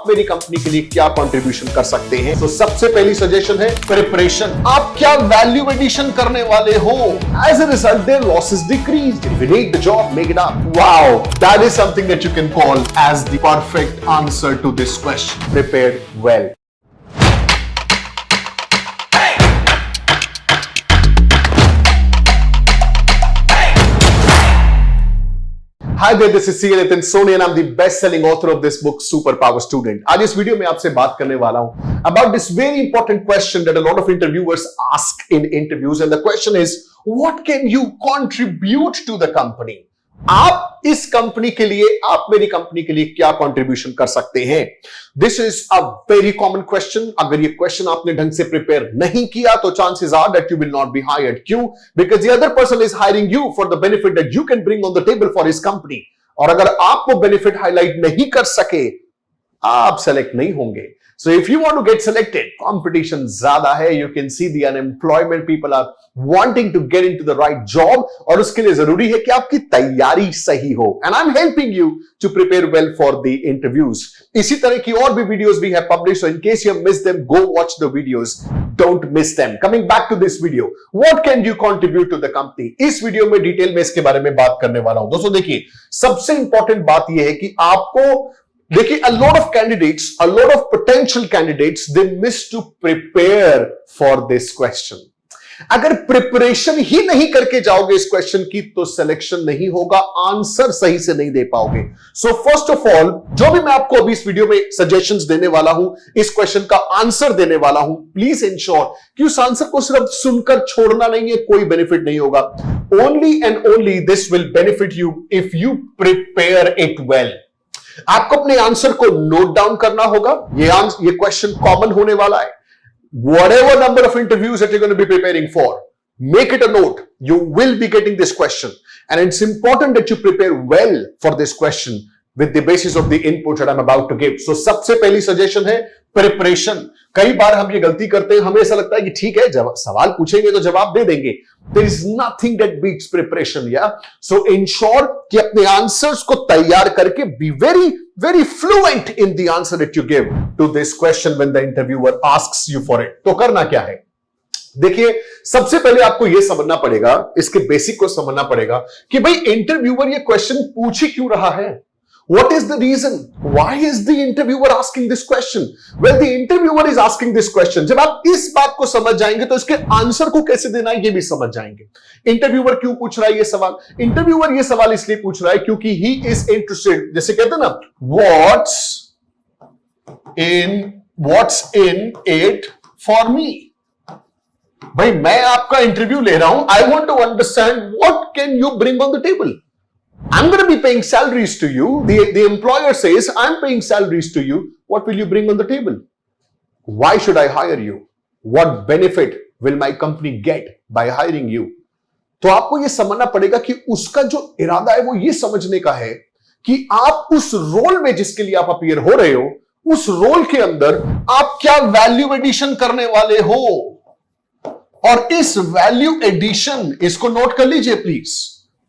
मेरी कंपनी के लिए क्या कंट्रीब्यूशन कर सकते हैं। तो सबसे पहली सजेशन है प्रिपरेशन। आप क्या वैल्यू एडिशन करने वाले हो। As a result their losses decreased. If you need the job, make it up. Wow, that is something that you can call as the perfect answer to this question. Prepared well. Hi there, this is CA Nitin Soni and I'm the best-selling author of this book, Superpower Student. आज इस video में आपसे बात करने वाला हूं about this very important question that a lot of interviewers ask in interviews, and the question is, what can you contribute to the company? आप इस कंपनी के लिए, आप मेरी कंपनी के लिए क्या कंट्रीब्यूशन कर सकते हैं? This is a very common question. अगर ये क्वेश्चन आपने ढंग से प्रिपेयर नहीं किया तो chances are that you will not be hired. क्यों? Because the other person is hiring you for the benefit that you can bring on the table for his company. और अगर आप वो बेनिफिट हाईलाइट नहीं कर सके, आप सेलेक्ट नहीं होंगे। So if you want to get selected, competition ज़्यादा है। You can see the unemployment, people are wanting to get into the right job, और उसके लिए जरूरी है कि आपकी तैयारी सही हो। And I'm helping you to prepare well for the interviews. इसी तरह की और भी वीडियोस भी है published, so in case you have missed them, go watch the videos. Don't miss them. Coming back to this video, what can you contribute to the company? इस video में detail में इसके बारे में बात करने वाला हूं। दोस्तों देखिए, सबसे इंपॉर्टेंट बात यह है कि आपको देखिए, a lot of candidates, a lot of potential candidates, they miss to prepare for this question. अगर प्रिपरेशन ही नहीं करके जाओगे इस क्वेश्चन की तो सिलेक्शन नहीं होगा, आंसर सही से नहीं दे पाओगे। सो फर्स्ट ऑफ ऑल, जो भी मैं आपको अभी इस वीडियो में सजेशंस देने वाला हूं, इस क्वेश्चन का आंसर देने वाला हूं, प्लीज इंश्योर कि उस आंसर को सिर्फ सुनकर छोड़ना नहीं है, कोई बेनिफिट नहीं होगा। Only and only this will benefit you if you prepare it well. आपको अपने आंसर को नोट डाउन करना होगा। ये क्वेश्चन कॉमन होने वाला है। Whatever number of interviews that you're going to be preparing for, make it a note. You will be getting this question, and it's important that you prepare well for this question with the basis of the input that I'm about to give. So सबसे पहली suggestion है preparation. कई बार हम ये गलती करते हैं, हमें ऐसा लगता है कि ठीक है, जब सवाल पूछेंगे तो जवाब दे देंगे। There is nothing that beats preparation, yeah? So ensure कि अपने आंसर्स को तैयार करके be very, very fluent in the answer that you give to this question when the interviewer asks you for it. तो करना क्या है? देखिए, सबसे पहले आपको यह समझना पड़ेगा, इसके बेसिक को समझना पड़ेगा कि भाई इंटरव्यूअर ये क्वेश्चन पूछ ही क्यों रहा है। What is the reason? Why is the interviewer asking this question? Well, the interviewer is asking this question. जब आप इस बात को समझ जाएंगे तो इसके आंसर को कैसे देना है ये भी समझ जाएंगे। इंटरव्यूअर क्यों पूछ रहा है ये सवाल? इंटरव्यूअर ये सवाल इसलिए पूछ रहा है क्योंकि he is interested, जैसे कहते हैं ना, what's in it for me? भाई मैं आपका इंटरव्यू ले रहा हूं, I want to understand what can you bring on the table? I'm going to be paying salaries to you. The employer says, I'm paying salaries to you. What will you bring on the table? Why should I hire you? What benefit will my company get by hiring you? तो आपको यह समझना पड़ेगा कि उसका जो इरादा है वो ये समझने का है कि आप उस रोल में जिसके लिए आप अपीयर हो रहे हो, उस रोल के अंदर आप क्या वैल्यू एडिशन करने वाले हो। और इस वैल्यू एडिशन, इसको नोट कर लीजिए प्लीज,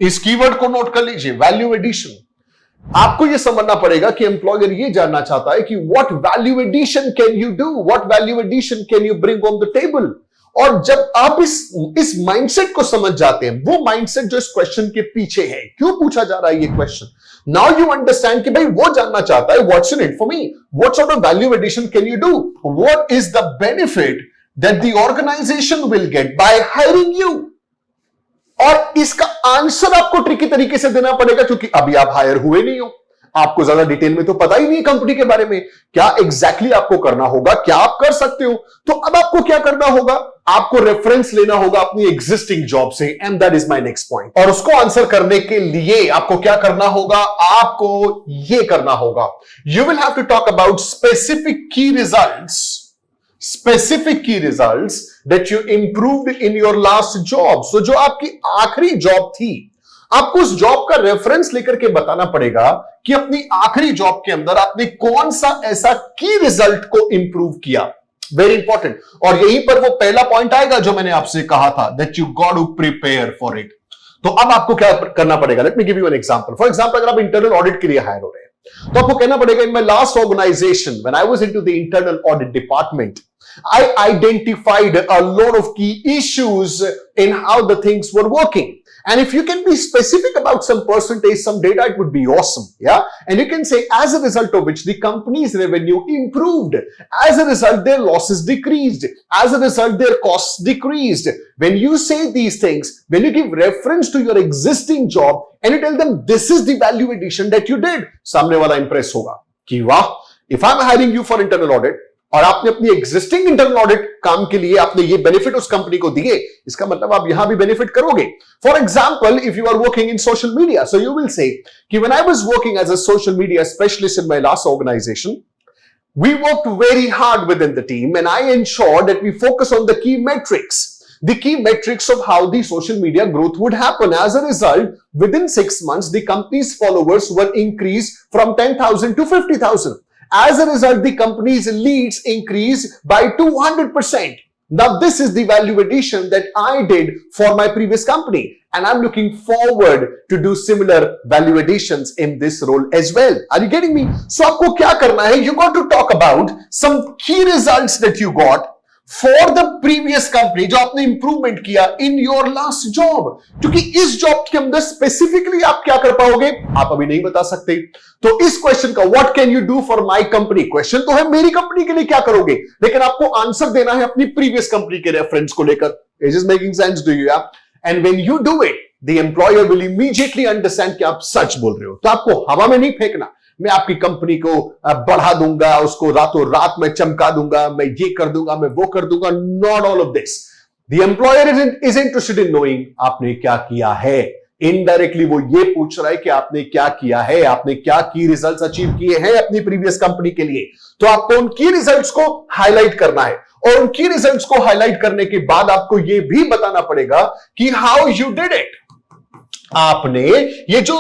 इस कीवर्ड को नोट कर लीजिए, वैल्यू एडिशन। आपको यह समझना पड़ेगा कि एम्प्लॉयर ये जानना चाहता है कि what value addition can you do, what value addition can you bring on the table. और जब आप इस माइंडसेट को समझ जाते हैं, वो माइंडसेट जो इस क्वेश्चन के पीछे है, क्यों पूछा जा रहा है ये क्वेश्चन, नाउ यू अंडरस्टैंड कि भाई वो जानना चाहता है what's in it for me, what sort of value addition can you do, what is the benefit that the organisation will get by hiring you. और इसका आंसर आपको ट्रिकी तरीके से देना पड़ेगा क्योंकि अभी आप हायर हुए नहीं हो, आपको ज्यादा डिटेल में तो पता ही नहीं कंपनी के बारे में, क्या एग्जैक्टली आपको करना होगा, क्या आप कर सकते हो। तो अब आपको क्या करना होगा, आपको रेफरेंस लेना होगा अपनी एग्जिस्टिंग जॉब से, and that is my next point. और उसको आंसर करने के लिए आपको क्या करना होगा, आपको ये करना होगा, you will have to talk about specific key results that you improved in your last job. So जो आपकी आखिरी जॉब थी, आपको उस जॉब का रेफरेंस लेकर के बताना पड़ेगा कि अपनी आखिरी जॉब के अंदर आपने कौन सा ऐसा की रिजल्ट को इंप्रूव किया। Very important. और यहीं पर वो पहला पॉइंट आएगा जो मैंने आपसे कहा था, that you got to prepare for it. तो अब आपको क्या करना पड़ेगा, let me give you an example. For example, अगर आप इंटरनल ऑडिट के लिए हायर हो रहे हैं, तो आपको कहना पड़ेगा in my last organisation when I was into the internal audit department I identified a lot of key issues in how the things were working. And if you can be specific about some percentage, some data, it would be awesome. Yeah. And you can say, as a result of which the company's revenue improved. As a result, their losses decreased. As a result, their costs decreased. When you say these things, when you give reference to your existing job and you tell them this is the value addition that you did, सामने वाला impress होगा कि वाह, if I'm hiring you for internal audit, और आपने अपनी existing internal audit काम के लिए आपने ये बेनिफिट उस कंपनी को दिए, इसका मतलब आप यहां भी बेनिफिट करोगे. For example, if you are working in social media, so you will say कि when I was working as a social media specialist in my last organisation, we worked very hard within the team and I ensured that we focus on the key metrics of how the social media growth would happen. As a result, within 6 months, the company's followers were increased from 10,000 to 50,000. As a result, the company's leads increased by 200%. Now, this is the value addition that I did for my previous company. And I'm looking forward to do similar value additions in this role as well. Are you getting me? So, आपको क्या करना है? You got to talk about some key results that you got for the previous company, जो आपने improvement किया in your last job. क्योंकि इस job के अंदर स्पेसिफिकली आप क्या कर पाओगे, आप अभी नहीं बता सकते. तो इस क्वेश्चन का what can you do for my company, question तो है मेरी कंपनी के लिए क्या करोगे, लेकिन आपको आंसर देना है अपनी प्रीवियस कंपनी के रेफरेंस को लेकर. Is is making sense to you? And when you do it, the employer will immediately understand कि आप सच बोल रहे हो. तो आपको हवा में नहीं फेंकना, मैं आपकी कंपनी को बढ़ा दूंगा, उसको रातों रात में चमका दूंगा, मैं ये कर दूंगा, मैं वो कर दूंगा. Not all of this. The employer is interested in knowing आपने क्या किया है. इनडायरेक्टली वो ये पूछ रहा है कि आपने क्या किया है, आपने क्या की रिजल्ट्स अचीव किए हैं अपनी प्रीवियस कंपनी के लिए. तो आपको उन की रिजल्ट्स को हाईलाइट करना है और उन की रिजल्ट्स को हाईलाइट करने के बाद आपको ये भी बताना पड़ेगा कि हाउ यू डिड इट. आपने ये जो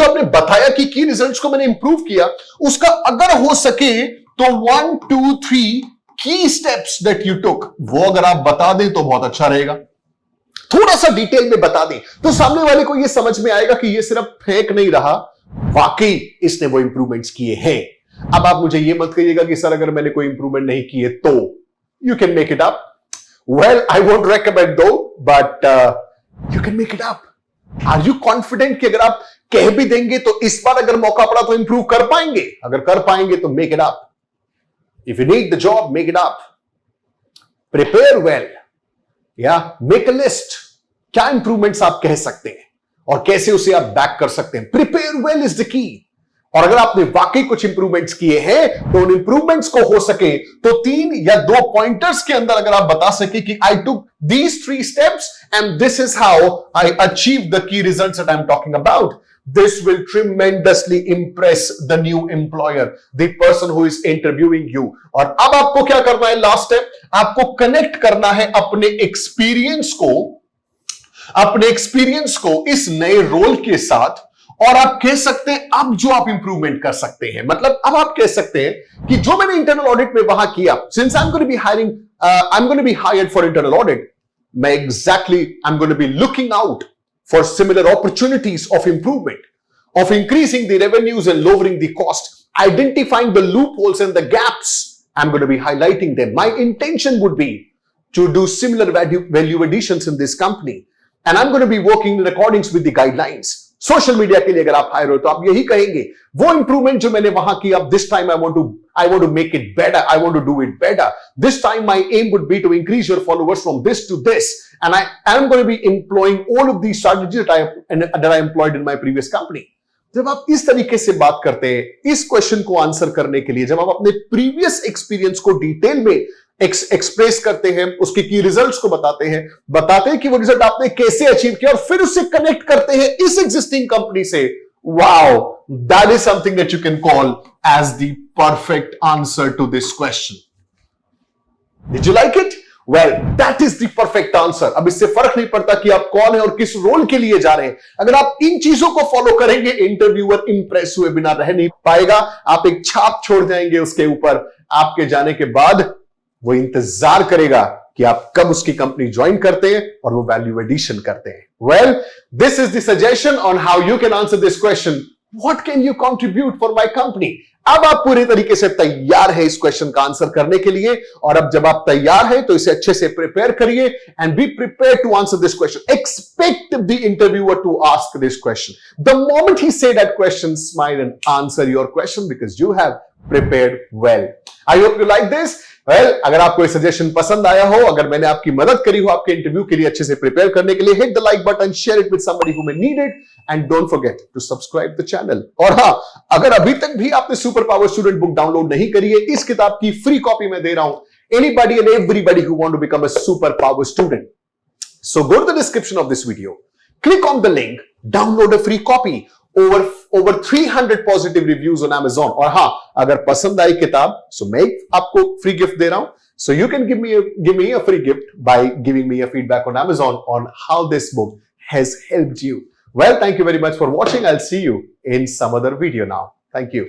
आपने बताया कि की रिजल्ट्स को मैंने इंप्रूव किया, उसका अगर हो सके तो 1 2 3 की स्टेप्स दैट यू टुक, वो अगर आप बता दें तो बहुत अच्छा रहेगा. थोड़ा सा डिटेल में बता दें तो सामने वाले को यह समझ में आएगा कि यह सिर्फ फेक नहीं रहा, वाकई इसने वो इंप्रूवमेंट्स किए हैं. अब आप मुझे यह मत कहिएगा कि सर अगर मैंने कोई इंप्रूवमेंट नहीं किए तो you can make it up. Well, I won't recommend दो, but you can make it up. Are you confident कि अगर आप कह भी देंगे तो इस बार अगर मौका पड़ा तो इंप्रूव कर पाएंगे? अगर कर पाएंगे तो make it up. If you need the job, make it up. Prepare well. या मेक अ लिस्ट. क्या इंप्रूवमेंट्स आप कह सकते हैं और कैसे उसे आप बैक कर सकते हैं. Prepare well is the key. और अगर आपने वाकई कुछ इंप्रूवमेंट्स किए हैं तो उन इंप्रूवमेंट्स को हो सके तो 3 या 2 पॉइंटर्स के अंदर अगर आप बता सके कि आई टुक these 3 steps and this is how I achieved the key results that I'm talking about. This will tremendously impress the new employer, the person who is interviewing you. और अब आपको क्या करना है? लास्ट स्टेप, आपको कनेक्ट करना है अपने एक्सपीरियंस को इस नए रोल के साथ. और आप कह सकते हैं अब जो आप इंप्रूवमेंट कर सकते हैं, मतलब अब आप कह सकते हैं कि जो मैंने इंटरनल ऑडिट में वहां किया, since I am going to be hired for internal audit, मैं exactly I am going to be looking out for similar opportunities of improvement, of increasing the revenues and lowering the cost, identifying the loopholes and the gaps. I am going to be highlighting them. My intention would be to do similar value additions in this company, and I'm going to be working in accordance with the guidelines. Social media के लिए अगर आप higher हो तो आप यही कहेंगे वो इंप्रूवमेंट जो मैंने वहां किया, this time I want to make it better, I want to do it better. This time my aim would be to increase your followers from this to this, and I am going to be employing all of the strategies that I employed in my previous company. जब आप इस तरीके से बात करते हैं, इस question को आंसर करने के लिए जब आप अपने प्रीवियस एक्सपीरियंस को डिटेल में एक्सप्रेस करते हैं, उसके की रिजल्ट्स को बताते हैं कि वो रिजल्ट आपने कैसे अचीव किया, और फिर उससे कनेक्ट करते हैं इस एग्जिस्टिंग कंपनी से, wow, that is something that you can call as the perfect answer to this question. Did you like it? Well, that is the perfect answer. अब इससे फर्क नहीं पड़ता कि आप कौन है और किस रोल के लिए जा रहे हैं. अगर आप इन चीजों को फॉलो करेंगे, इंटरव्यूअर इंप्रेस हुए बिना रह नहीं पाएगा. आप एक छाप छोड़ जाएंगे उसके ऊपर. आपके जाने के बाद वो इंतजार करेगा कि आप कब उसकी कंपनी ज्वाइन करते हैं और वो वैल्यू एडिशन करते हैं. Well, this is the suggestion on how you can answer this question What can you contribute for my company? अब आप पूरी तरीके से तैयार है इस क्वेश्चन का आंसर करने के लिए, और अब जब आप तैयार है तो इसे अच्छे से प्रिपेयर करिए and be prepare to answer this question. Expect the interviewer to ask this question. The moment he says that question, smile and answer your question because you have prepared well. I hope you like this. Well, अगर आपको ये suggestion पसंद आया हो, अगर मैंने आपकी मदद करी हो आपके इंटरव्यू के लिए अच्छे से प्रिपेयर करने के लिए, hit the like button, share it with somebody who may need it, and don't forget to subscribe the channel. और हाँ, अगर अभी तक भी आपने super power student book download नहीं करी है, इस किताब की फ्री कॉपी मैं दे रहा हूं anybody and everybody who want to become a super power student. So go to the description of this video, click on the link, download a free copy. Over 300 positive reviews on Amazon. और हाँ, अगर पसंद आई किताब, सो मैं आपको free gift दे रहा हूं. So you can give me a free gift by giving me a feedback on Amazon on how this book has helped you. Well, thank you very much for watching. I'll see you in some other video now. Thank you.